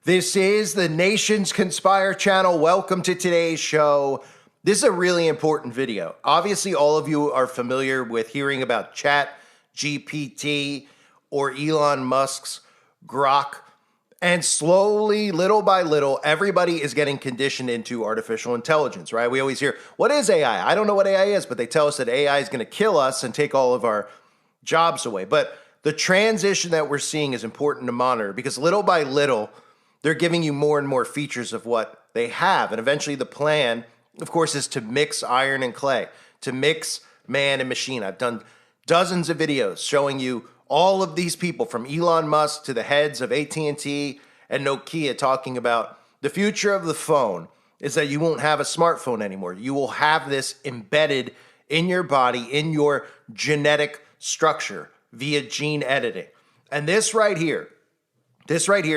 This is the Nations Conspire channel. Welcome to today's show. This is a really important video. Obviously, all of you are familiar with hearing about Chat GPT or Elon Musk's Grok. And slowly, little by little, everybody is getting conditioned into artificial intelligence, right? We always hear, what is AI? I don't know what AI is, but they tell us that AI is going to kill us and take all of our jobs away. But the transition that we're seeing is important to monitor because little by little, they're giving you more and more features of what they have. And eventually the plan, of course, is to mix iron and clay, to mix man and machine. I've done dozens of videos showing you all of these people from Elon Musk to the heads of AT&T and Nokia talking about the future of the phone is that you won't have a smartphone anymore. You will have this embedded in your body, in your genetic structure via gene editing. And this right here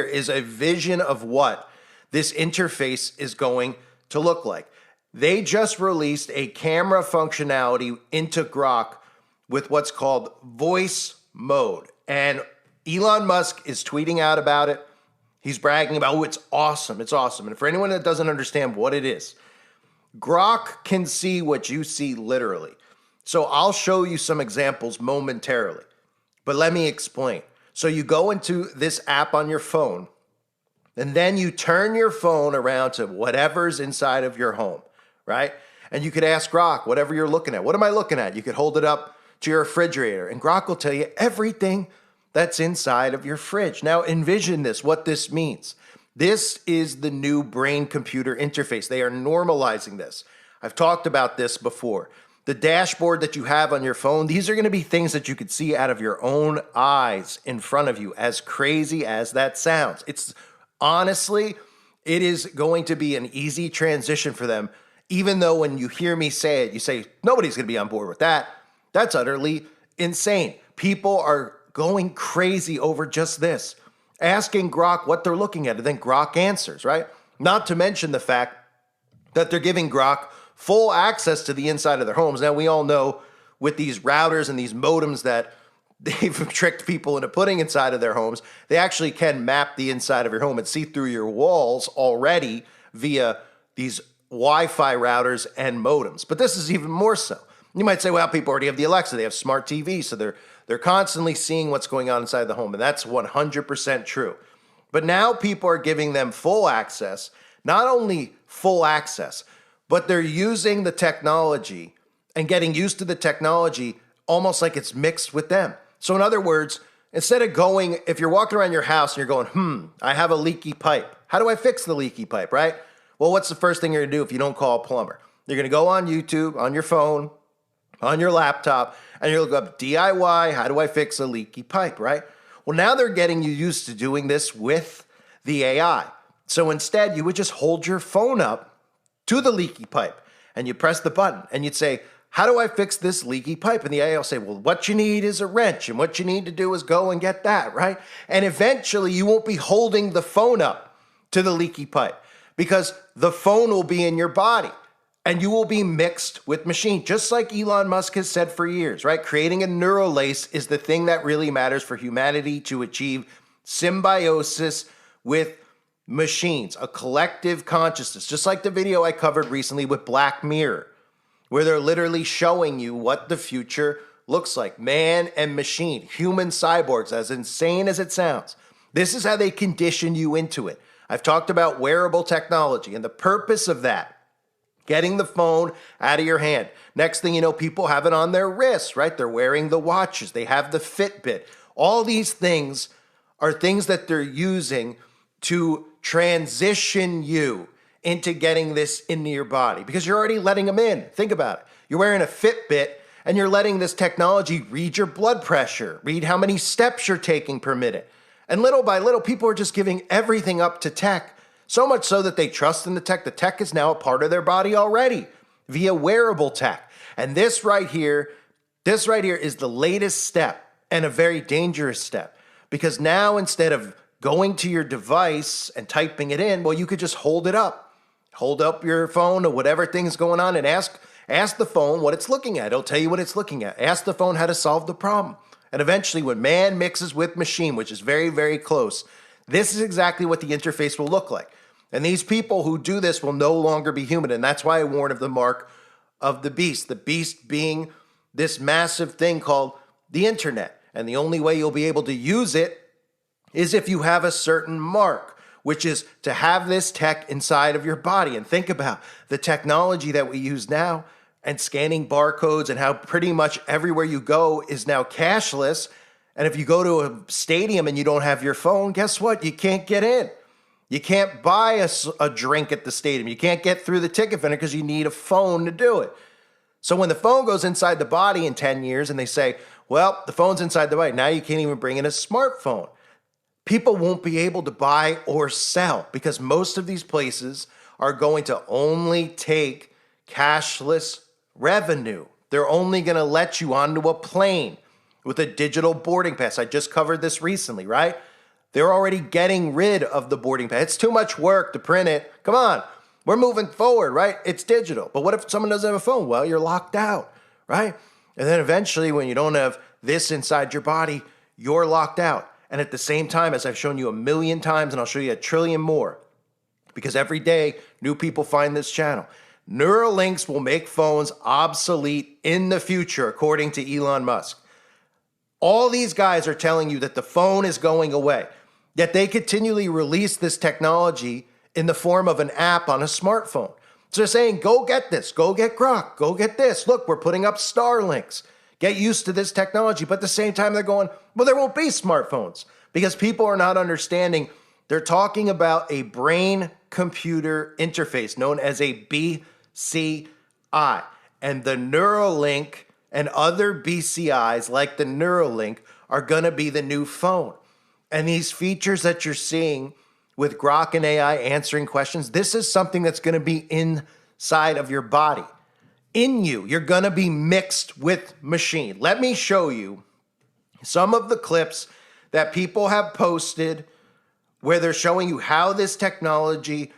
is a vision of what this interface is going to look like. They just released a camera functionality into Grok with what's called voice mode. And Elon Musk is tweeting out about it. He's bragging about, oh, it's awesome. It's awesome. And for anyone that doesn't understand what it is, Grok can see what you see literally. So I'll show you some examples momentarily, but let me explain. So you go into this app on your phone, and then you turn your phone around to whatever's inside of your home, right? And you could ask Grok, whatever you're looking at. What am I looking at? You could hold it up to your refrigerator, and Grok will tell you everything that's inside of your fridge. Now envision this, what this means. This is the new brain-computer interface. They are normalizing this. I've talked about this before. The dashboard that you have on your phone, these are going to be things that you could see out of your own eyes in front of you, as crazy as that sounds. It's honestly, it is going to be an easy transition for them, even though when you hear me say it, you say, nobody's going to be on board with that. That's utterly insane. People are going crazy over just this, asking Grok what they're looking at, and then Grok answers, right? Not to mention the fact that they're giving Grok full access to the inside of their homes. Now, we all know with these routers and these modems that they've tricked people into putting inside of their homes, they actually can map the inside of your home and see through your walls already via these Wi-Fi routers and modems. But this is even more so. You might say, well, people already have the Alexa. They have smart TVs, so they're constantly seeing what's going on inside the home, and that's 100% true. But now people are giving them full access, not only full access, but they're using the technology and getting used to the technology almost like it's mixed with them. So in other words, instead of going, if you're walking around your house and you're going, I have a leaky pipe. How do I fix the leaky pipe, right? Well, what's the first thing you're gonna do if you don't call a plumber? You're gonna go on YouTube, on your phone, on your laptop, and you look up DIY, how do I fix a leaky pipe, right? Well, now they're getting you used to doing this with the AI. So instead, you would just hold your phone up to the leaky pipe, and you press the button, and you'd say, how do I fix this leaky pipe? And the AI will say, well, what you need is a wrench, and what you need to do is go and get that, right? And eventually, you won't be holding the phone up to the leaky pipe because the phone will be in your body, and you will be mixed with machine, just like Elon Musk has said for years, right? Creating a neural lace is the thing that really matters for humanity to achieve symbiosis with machines, a collective consciousness, just like the video I covered recently with Black Mirror, where they're literally showing you what the future looks like. Man and machine, human cyborgs, as insane as it sounds. This is how they condition you into it. I've talked about wearable technology and the purpose of that, getting the phone out of your hand. Next thing you know, people have it on their wrists, right? They're wearing the watches. They have the Fitbit. All these things are things that they're using to transition you into getting this into your body because you're already letting them in. Think about it. You're wearing a Fitbit and you're letting this technology read your blood pressure, read how many steps you're taking per minute. And little by little, people are just giving everything up to tech, so much so that they trust in the tech. The tech is now a part of their body already via wearable tech. And this right here is the latest step and a very dangerous step because now instead of going to your device and typing it in, well, you could just hold it up. Hold up your phone or whatever thing's going on and ask the phone what it's looking at. It'll tell you what it's looking at. Ask the phone how to solve the problem. And eventually when man mixes with machine, which is very, very close, This is exactly what the interface will look like. And these people who do this will no longer be human. And that's why I warn of the mark of the beast being this massive thing called the internet. And the only way you'll be able to use it is if you have a certain mark, which is to have this tech inside of your body. And think about the technology that we use now and scanning barcodes and how pretty much everywhere you go is now cashless. And if you go to a stadium and you don't have your phone, guess what? You can't get in. You can't buy a drink at the stadium. You can't get through the ticket vendor because you need a phone to do it. So when the phone goes inside the body in 10 years and they say, well, the phone's inside the body, now you can't even bring in a smartphone. People won't be able to buy or sell because most of these places are going to only take cashless revenue. They're only going to let you onto a plane with a digital boarding pass. I just covered this recently, right? They're already getting rid of the boarding pass. It's too much work to print it. Come on, we're moving forward, right? It's digital. But what if someone doesn't have a phone? Well, you're locked out, right? And then eventually when you don't have this inside your body, you're locked out. And at the same time, as I've shown you a million times, and I'll show you a trillion more, because every day new people find this channel, Neuralinks will make phones obsolete in the future, according to Elon Musk. All these guys are telling you that the phone is going away, yet they continually release this technology in the form of an app on a smartphone. So they're saying, go get this, go get Grok, go get this. Look, we're putting up Starlinks. Get used to this technology. But at the same time, they're going, well, there won't be smartphones because people are not understanding. They're talking about a brain-computer interface known as a BCI. And the Neuralink and other BCIs like the Neuralink are going to be the new phone. And these features that you're seeing with Grok and AI answering questions, this is something that's going to be inside of your body. In you, you're going to be mixed with machine. Let me show you some of the clips that people have posted where they're showing you how this technology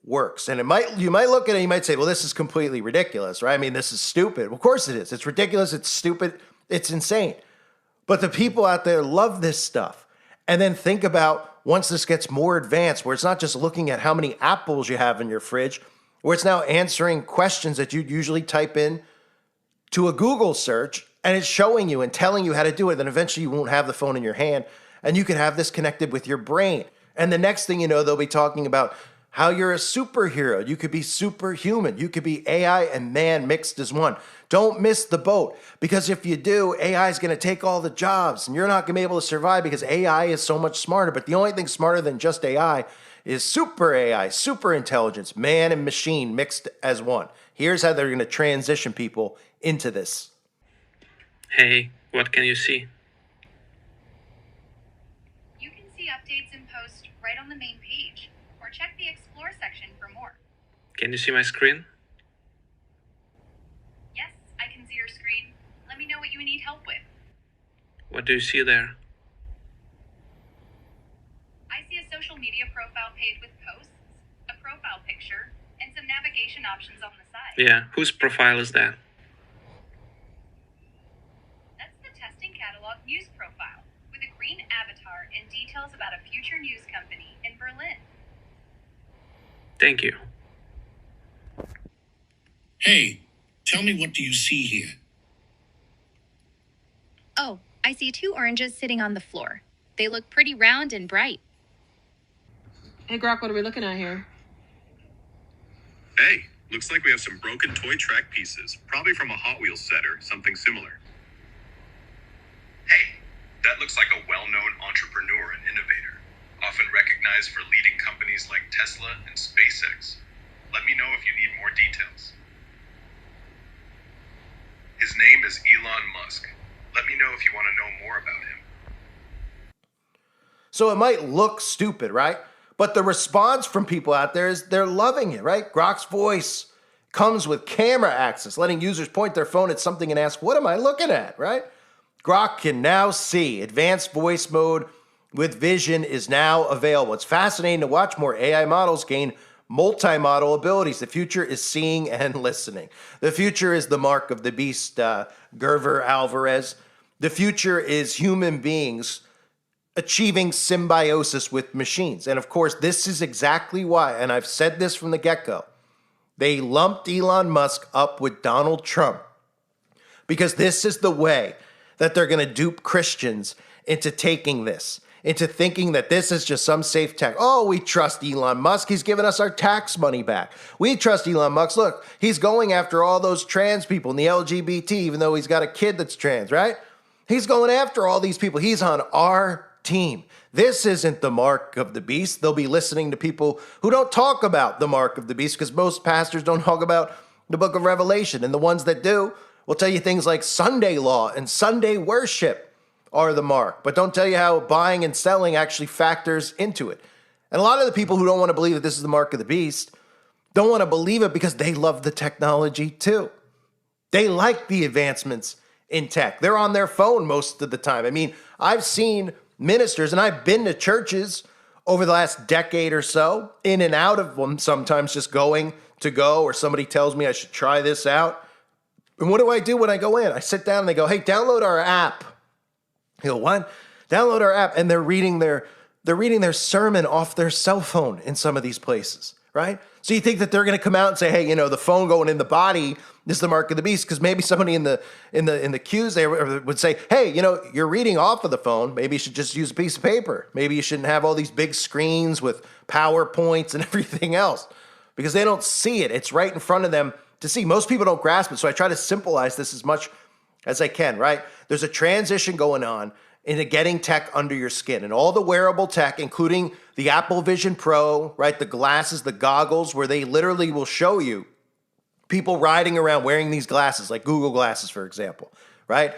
works. And you might look at it and you might say, well, this is completely ridiculous, right? I mean, this is stupid. Of course it is. It's ridiculous. It's stupid. It's insane. But the people out there love this stuff. And then think about once this gets more advanced, where it's not just looking at how many apples you have in your fridge, where it's now answering questions that you'd usually type in to a Google search, and it's showing you and telling you how to do it. Then eventually you won't have the phone in your hand, and you can have this connected with your brain. And the next thing you know, they'll be talking about how you're a superhero. You could be superhuman. You could be AI and man mixed as one. Don't miss the boat, because if you do, AI is going to take all the jobs, and you're not going to be able to survive because AI is so much smarter. But the only thing smarter than just AI is super AI, super intelligence, man and machine mixed as one. Here's how they're going to transition people into this. Hey, what can you see? You can see updates and posts right on the main page, or check the Explore section for more. Can you see my screen? Yes, I can see your screen. Let me know what you need help with. What do you see there? I see a social media profile page with posts, a profile picture, and some navigation options on the side. Yeah, whose profile is that? That's the testing catalog news profile, with a green avatar and details about a future news company in Berlin. Thank you. Hey, tell me, what do you see here? Oh, I see 2 oranges sitting on the floor. They look pretty round and bright. Hey, Grok, what are we looking at here? Hey, looks like we have some broken toy track pieces, probably from a Hot Wheels set or something similar. Hey, that looks like a well-known entrepreneur and innovator, often recognized for leading companies like Tesla and SpaceX. Let me know if you need more details. His name is Elon Musk. Let me know if you want to know more about him. So it might look stupid, right? But the response from people out there is they're loving it, right? Grok's voice comes with camera access, letting users point their phone at something and ask, what am I looking at, right? Grok can now see. Advanced voice mode with vision is now available. It's fascinating to watch more AI models gain multi-model abilities. The future is seeing and listening. The future is the mark of the beast, Gerver Alvarez. The future is human beings achieving symbiosis with machines. And of course, this is exactly why, and I've said this from the get-go, they lumped Elon Musk up with Donald Trump because this is the way that they're going to dupe Christians into taking this, into thinking that this is just some safe tech. Oh, we trust Elon Musk. He's giving us our tax money back. We trust Elon Musk. Look, he's going after all those trans people and the LGBT, even though he's got a kid that's trans, right? He's going after all these people. He's on our team. This isn't the mark of the beast. They'll be listening to people who don't talk about the mark of the beast because most pastors don't talk about the book of Revelation. And the ones that do will tell you things like Sunday law and Sunday worship are the mark, but don't tell you how buying and selling actually factors into it. And a lot of the people who don't want to believe that this is the mark of the beast don't want to believe it because they love the technology too. They like the advancements in tech. They're on their phone most of the time. I mean, I've seen ministers, and I've been to churches over the last decade or so, in and out of them, sometimes just going to go, or somebody tells me I should try this out. And what do I do when I go in? I sit down and they go, hey, download our app. You go, what? Download our app. And they're reading their sermon off their cell phone in some of these places, right? So you think that they're going to come out and say, hey, the phone going in the body is the mark of the beast, because maybe somebody in the queues there would say, hey, you're reading off of the phone. Maybe you should just use a piece of paper. Maybe you shouldn't have all these big screens with PowerPoints and everything else, because they don't see it. It's right in front of them to see. Most people don't grasp it. So I try to simplify this as much as I can, right? There's a transition going on into getting tech under your skin, and all the wearable tech, including the Apple Vision Pro, right? The glasses, the goggles, where they literally will show you people riding around wearing these glasses, like Google glasses, for example, right?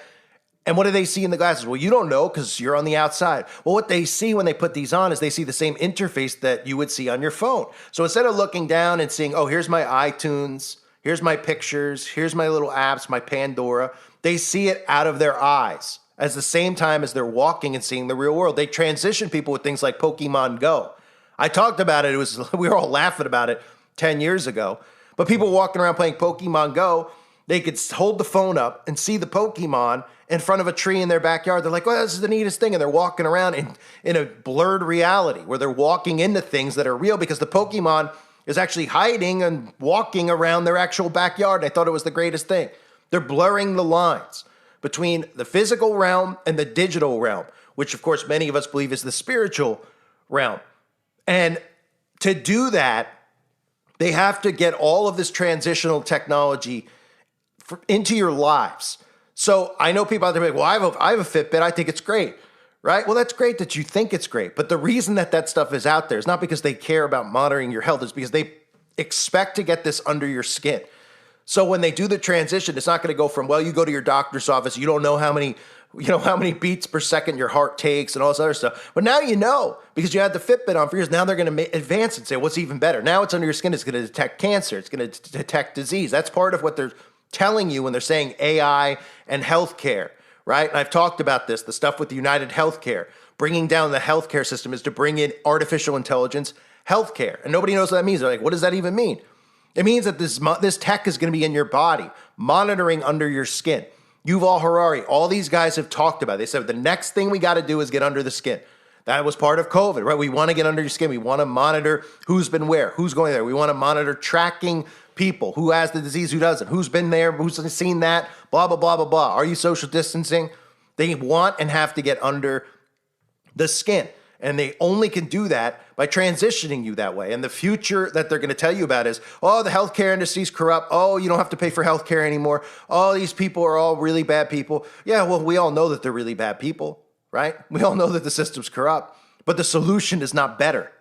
And what do they see in the glasses? Well, you don't know because you're on the outside. Well, what they see when they put these on is they see the same interface that you would see on your phone. So instead of looking down and seeing, oh, here's my iTunes, here's my pictures, here's my little apps, my Pandora, they see it out of their eyes at the same time as they're walking and seeing the real world. They transition people with things like Pokemon Go. I talked about it. We were all laughing about it 10 years ago. But people walking around playing Pokemon Go, they could hold the phone up and see the Pokemon in front of a tree in their backyard. They're like, well, this is the neatest thing. And they're walking around in a blurred reality where they're walking into things that are real because the Pokemon is actually hiding and walking around their actual backyard. And I thought it was the greatest thing. They're blurring the lines between the physical realm and the digital realm, which, of course, many of us believe is the spiritual realm. And to do that, they have to get all of this transitional technology into your lives. So I know people out there are like, well, I have a Fitbit. I think it's great, right? Well, that's great that you think it's great. But the reason that stuff is out there is not because they care about monitoring your health. It's because they expect to get this under your skin. So when they do the transition, it's not going to go from, well, you go to your doctor's office, you don't know how many beats per second your heart takes and all this other stuff. But now you know, because you had the Fitbit on for years. Now they're going to advance and say, what's even better? Now it's under your skin. It's going to detect cancer. It's going to detect disease. That's part of what they're telling you when they're saying AI and healthcare, right? And I've talked about this, the stuff with the United Healthcare. Bringing down the healthcare system is to bring in artificial intelligence healthcare. And nobody knows what that means. They're like, what does that even mean? It means that this tech is going to be in your body, monitoring under your skin. Yuval Harari, all these guys have talked about it. They said the next thing we got to do is get under the skin. That was part of COVID, right? We want to get under your skin. We want to monitor who's been where, who's going there. We want to monitor tracking people, who has the disease, who doesn't, who's been there, who's seen that, blah, blah, blah, blah, blah. Are you social distancing? They want and have to get under the skin. And they only can do that by transitioning you that way. And the future that they're going to tell you about is, oh, the healthcare industry is corrupt. Oh, you don't have to pay for healthcare anymore. Oh, these people are all really bad people. Yeah, well, we all know that they're really bad people, right? We all know that the system's corrupt. But the solution is not better.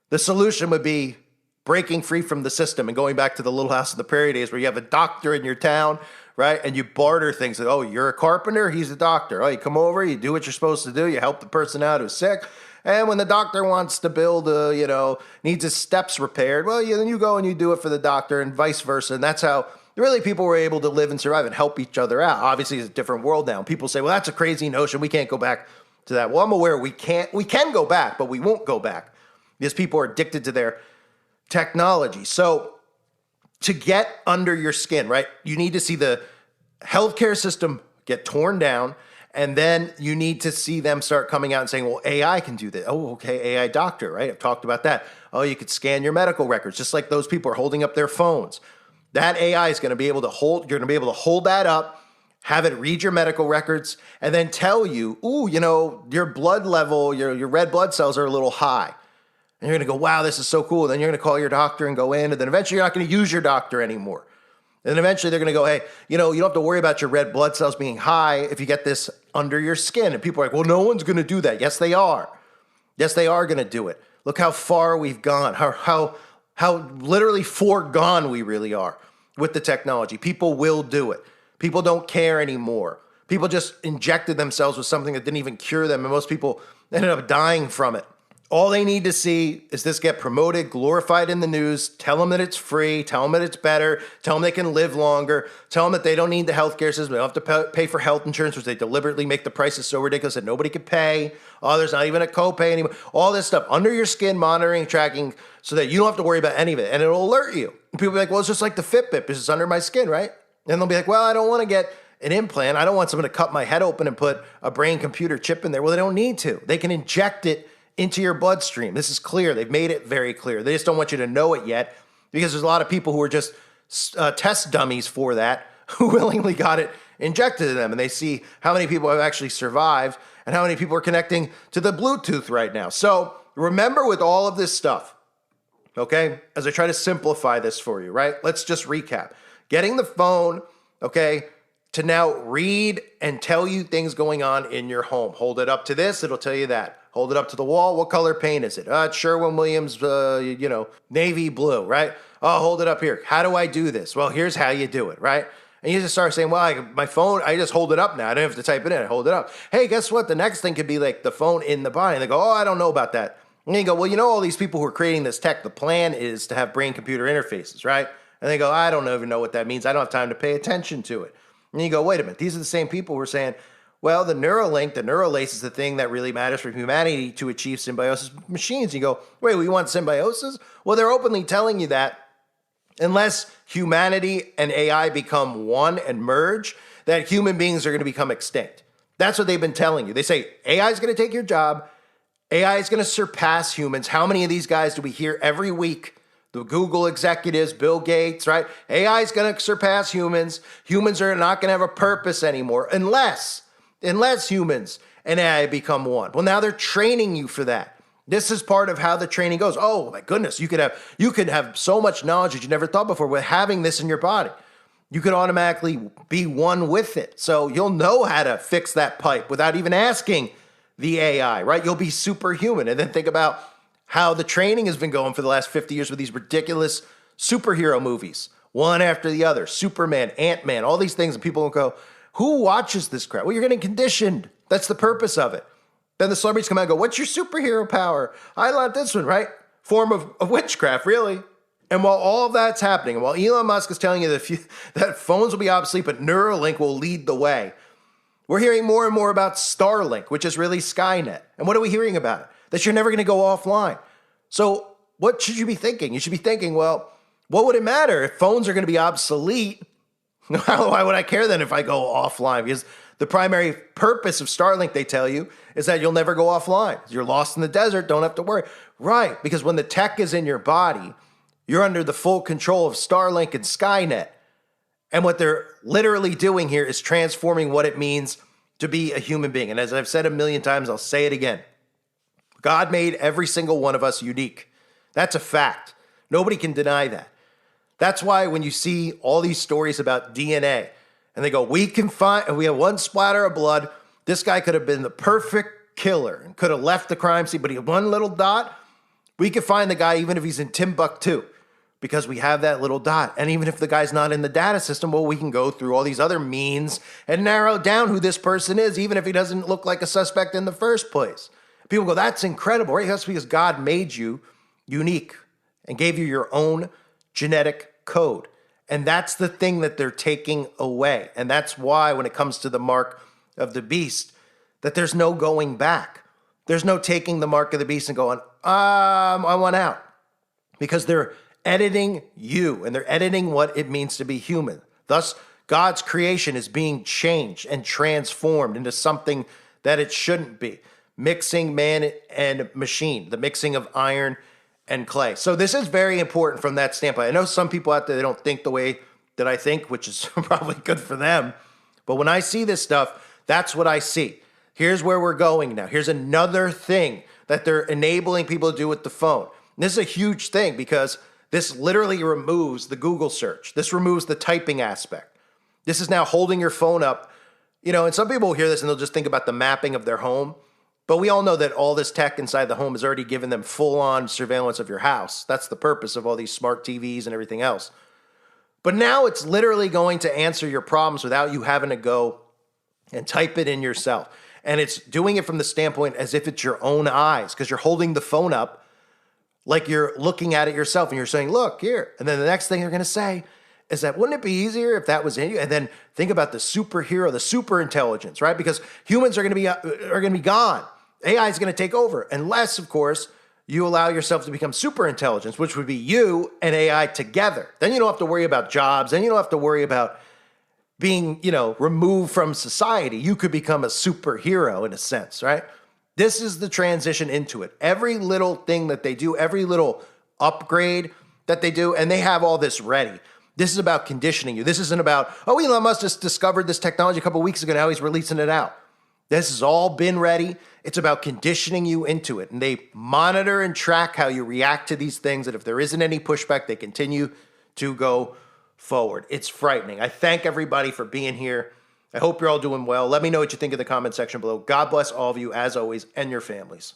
The solution would be breaking free from the system and going back to the Little House on the Prairie days where you have a doctor in your town, right? And you barter things like, oh, you're a carpenter, he's a doctor. Oh, you come over, you do what you're supposed to do, you help the person out who's sick. And when the doctor wants to build needs his steps repaired, well, then you go and you do it for the doctor and vice versa. And that's how really people were able to live and survive and help each other out. Obviously, it's a different world now. People say, well, that's a crazy notion. We can't go back to that. Well, I'm aware we can go back, but we won't go back because people are addicted to their technology. So to get under your skin, right, you need to see the healthcare system get torn down And then you need to see them start coming out and saying, well, AI can do that. Oh, okay, AI doctor, right? I've talked about that. Oh, you could scan your medical records, just like those people are holding up their phones. That AI is going to be able to hold, you're going to be able to hold that up, have it read your medical records, and then tell you, ooh, you know, your blood level, your red blood cells are a little high. And you're going to go, wow, this is so cool. Then you're going to call your doctor and go in, and then eventually you're not going to use your doctor anymore. And then eventually they're going to go, hey, you know, you don't have to worry about your red blood cells being high if you get this under your skin. And people are like, well, no one's going to do that. Yes, they are. Yes, they are going to do it. Look how far we've gone, how literally foregone we really are with the technology. People will do it. People don't care anymore. People just injected themselves with something that didn't even cure them, and most people ended up dying from it. All they need to see is this get promoted, glorified in the news, tell them that it's free, tell them that it's better, tell them they can live longer, tell them that they don't need the healthcare system, they don't have to pay for health insurance, which they deliberately make the prices so ridiculous that nobody can pay. Oh, there's not even a copay anymore. All this stuff, under your skin monitoring, tracking, so that you don't have to worry about any of it, and it'll alert you. And people will be like, well, it's just like the Fitbit, because it's under my skin, right? And they'll be like, well, I don't want to get an implant. I don't want someone to cut my head open and put a brain computer chip in there. Well, they don't need to. They can inject it into your bloodstream. This is clear. They've made it very clear. They just don't want you to know it yet, because there's a lot of people who are just test dummies for that, who willingly got it injected to them. And they see how many people have actually survived and how many people are connecting to the Bluetooth right now. So remember, with all of this stuff, okay, as I try to simplify this for you, right? Let's just recap. Getting the phone, okay, to now read and tell you things going on in your home. Hold it up to this, it'll tell you that. Hold it up to the wall. What color paint is it? It's Sherwin-Williams, navy blue, right? Oh, hold it up here. How do I do this? Well, here's how you do it, right? And you just start saying, well, my phone, I just hold it up now. I don't have to type it in. I hold it up. Hey, guess what? The next thing could be like the phone in the body. And they go, oh, I don't know about that. And you go, well, you know, all these people who are creating this tech, the plan is to have brain-computer interfaces, right? And they go, I don't even know what that means. I don't have time to pay attention to it. And you go, wait a minute. These are the same people who are saying, well, the Neuralink, the Neuralace is the thing that really matters for humanity to achieve symbiosis with machines. You go, wait, we want symbiosis? Well, they're openly telling you that unless humanity and AI become one and merge, that human beings are going to become extinct. That's what they've been telling you. They say AI is going to take your job. AI is going to surpass humans. How many of these guys do we hear every week? The Google executives, Bill Gates, right? AI is going to surpass humans. Humans are not going to have a purpose anymore unless humans and AI become one. Well, now they're training you for that. This is part of how the training goes. Oh my goodness, you could have so much knowledge that you never thought before with having this in your body. You could automatically be one with it. So you'll know how to fix that pipe without even asking the AI, right? You'll be superhuman. And then think about how the training has been going for the last 50 years with these ridiculous superhero movies, one after the other, Superman, Ant-Man, all these things. And people will go, who watches this crap? Well, you're getting conditioned. That's the purpose of it. Then the celebrities come out and go, what's your superhero power? I like this one, right? Form of witchcraft, really. And while all of that's happening, and while Elon Musk is telling you that phones will be obsolete, but Neuralink will lead the way, we're hearing more and more about Starlink, which is really Skynet. And what are we hearing about it? That you're never going to go offline. So what should you be thinking? You should be thinking, well, what would it matter if phones are going to be obsolete? Why would I care then if I go offline? Because the primary purpose of Starlink, they tell you, is that you'll never go offline. You're lost in the desert, don't have to worry. Right, because when the tech is in your body, you're under the full control of Starlink and Skynet. And what they're literally doing here is transforming what it means to be a human being. And as I've said a million times, I'll say it again. God made every single one of us unique. That's a fact. Nobody can deny that. That's why when you see all these stories about DNA, and they go, we have one splatter of blood. This guy could have been the perfect killer and could have left the crime scene, but he had one little dot. We could find the guy even if he's in Timbuktu because we have that little dot. And even if the guy's not in the data system, well, we can go through all these other means and narrow down who this person is, even if he doesn't look like a suspect in the first place. People go, that's incredible, right? That's because God made you unique and gave you your own genetic code. And that's the thing that they're taking away. And that's why when it comes to the mark of the beast, that there's no going back. There's no taking the mark of the beast and going, I want out. Because they're editing you and they're editing what it means to be human, thus God's creation is being changed and transformed into something that it shouldn't be. Mixing man and machine, the mixing of iron and clay. So this is very important from that standpoint. I know some people out there, they don't think the way that I think, which is probably good for them. But when I see this stuff, that's what I see. Here's where we're going now. Here's another thing that they're enabling people to do with the phone. And this is a huge thing because this literally removes the Google search. This removes the typing aspect. This is now holding your phone up. You know, and some people will hear this and they'll just think about the mapping of their home. But we all know that all this tech inside the home has already given them full-on surveillance of your house. That's the purpose of all these smart TVs and everything else. But now it's literally going to answer your problems without you having to go and type it in yourself. And it's doing it from the standpoint as if it's your own eyes, because you're holding the phone up like you're looking at it yourself and you're saying, look here. And then the next thing you're going to say is that, wouldn't it be easier if that was in you? And then think about the superhero, the super intelligence, right? Because humans are going to be gone. AI is going to take over, unless, of course, you allow yourself to become super intelligence, which would be you and AI together. Then you don't have to worry about jobs. Then you don't have to worry about being, removed from society. You could become a superhero in a sense, right? This is the transition into it. Every little thing that they do, every little upgrade that they do, and they have all this ready. This is about conditioning you. This isn't about, Elon Musk just discovered this technology a couple of weeks ago. Now he's releasing it out. This has all been ready. It's about conditioning you into it. And they monitor and track how you react to these things. And if there isn't any pushback, they continue to go forward. It's frightening. I thank everybody for being here. I hope you're all doing well. Let me know what you think in the comment section below. God bless all of you, as always, and your families.